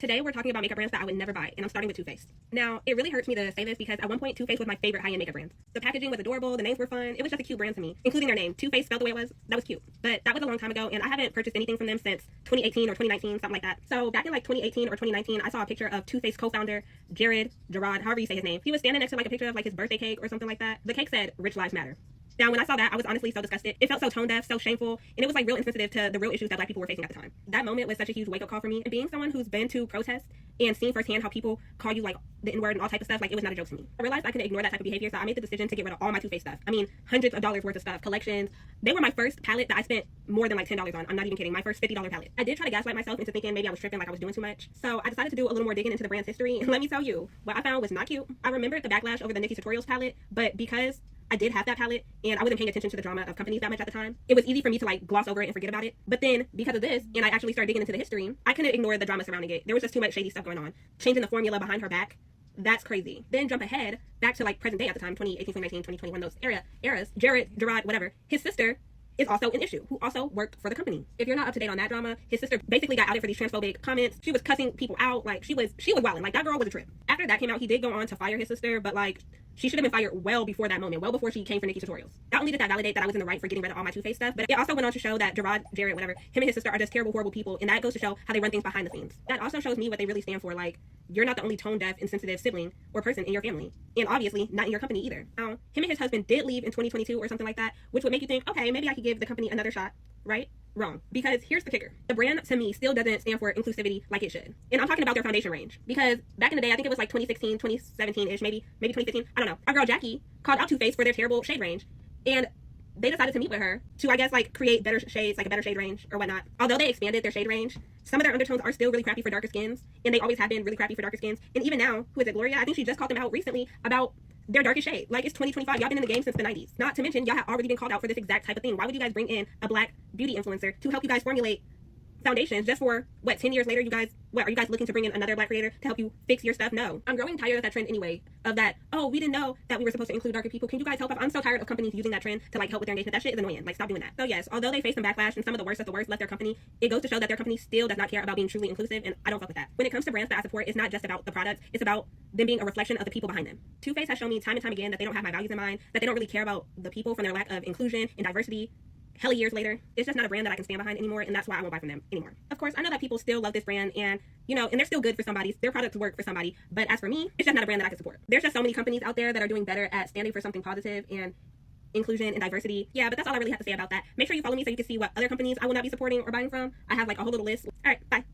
Today we're talking about makeup brands that I would never buy, and I'm starting with Too Faced. Now, it really hurts me to say this because at one point Too Faced was my favorite high-end makeup brand. The packaging was adorable, the names were fun, it was just a cute brand to me, including their name. Too Faced spelled the way it was, that was cute. But that was a long time ago, and I haven't purchased anything from them since 2018 or 2019, something like that. So back in like 2018 or 2019, I saw a picture of Too Faced co-founder Gerard, however you say his name. He was standing next to like a picture of like his birthday cake or something like that. The cake said, "Rich Lives Matter." Now, when I saw that, I was honestly so disgusted. It felt so tone deaf, so shameful, and it was like real insensitive to the real issues that Black people were facing at the time. That moment was such a huge wake-up call for me. And being someone who's been to protests and seen firsthand how people call you like the N-word and all type of stuff, like it was not a joke to me. I realized I couldn't ignore that type of behavior, so I made the decision to get rid of all my Too Faced stuff. I mean, hundreds of dollars worth of stuff, collections. They were my first palette that I spent more than like $10 on. I'm not even kidding. My first $50 palette. I did try to gaslight myself into thinking maybe I was tripping, like I was doing too much. So I decided to do a little more digging into the brand's history, and let me tell you, what I found was not cute. I remembered the backlash over the Nikki Tutorials palette, but because I did have that palette and I wasn't paying attention to the drama of companies that much at the time, it was easy for me to like gloss over it and forget about it. But then because of this, and I actually started digging into the history, I couldn't ignore the drama surrounding it. There was just too much shady stuff going on. Changing the formula behind her back, that's crazy. Then jump ahead back to like present day at the time, 2018, 2019, 2021, those eras. Gerard, whatever, his sister is also an issue, who also worked for the company. If you're not up to date on that drama, his sister basically got outed for these transphobic comments. She was cussing people out, like she was wilding. Like that girl was a trip. After that came out, he did go on to fire his sister, but like she should have been fired well before that moment, well before she came for Nikki Tutorials. Not only did that validate that I was in the right for getting rid of all my Too Faced stuff, but it also went on to show that Gerard, whatever, him and his sister are just terrible, horrible people, and that goes to show how they run things behind the scenes. That also shows me what they really stand for. Like, you're not the only tone-deaf, insensitive sibling or person in your family, and obviously not in your company either. Him and his husband did leave in 2022 or something like that, which would make you think, okay, maybe I could give the company another shot, right? Wrong. Because here's the kicker. The brand, to me, still doesn't stand for inclusivity like it should. And I'm talking about their foundation range. Because back in the day, I think it was like 2016, 2017-ish, maybe 2015. I don't know. Our girl Jackie called out Too Faced for their terrible shade range. And they decided to meet with her to, I guess, like create better shades, like a better shade range or whatnot. Although they expanded their shade range, some of their undertones are still really crappy for darker skins. And they always have been really crappy for darker skins. And even now, who is it, Gloria? I think she just called them out recently about their darkest shade. Like, it's 2025. Y'all been in the game since the 90s. Not to mention, y'all have already been called out for this exact type of thing. Why would you guys bring in a Black beauty influencer to help you guys formulate foundations just for, 10 years later, are you guys looking to bring in another Black creator to help you fix your stuff? No. I'm growing tired of that trend anyway, of that, oh, we didn't know that we were supposed to include darker people. Can you guys help us? I'm so tired of companies using that trend to, like, help with their engagement. That shit is annoying. Like, stop doing that. So, yes, although they face some backlash and some of the worst of the worst left their company, it goes to show that their company still does not care about being truly inclusive, and I don't fuck with that. When it comes to brands that I support, it's not just about the products, it's about them being a reflection of the people behind them. Too Faced has shown me time and time again that they don't have my values in mind, that they don't really care about the people from their lack of inclusion and diversity. Hella years later, it's just not a brand that I can stand behind anymore, and that's why I won't buy from them anymore. Of course, I know that people still love this brand, and and they're still good for somebody. Their products work for somebody, but as for me, it's just not a brand that I can support. There's just so many companies out there that are doing better at standing for something positive and inclusion and diversity. Yeah, but that's all I really have to say about that. Make sure you follow me so you can see what other companies I will not be supporting or buying from. I have like a whole little list. All right, bye.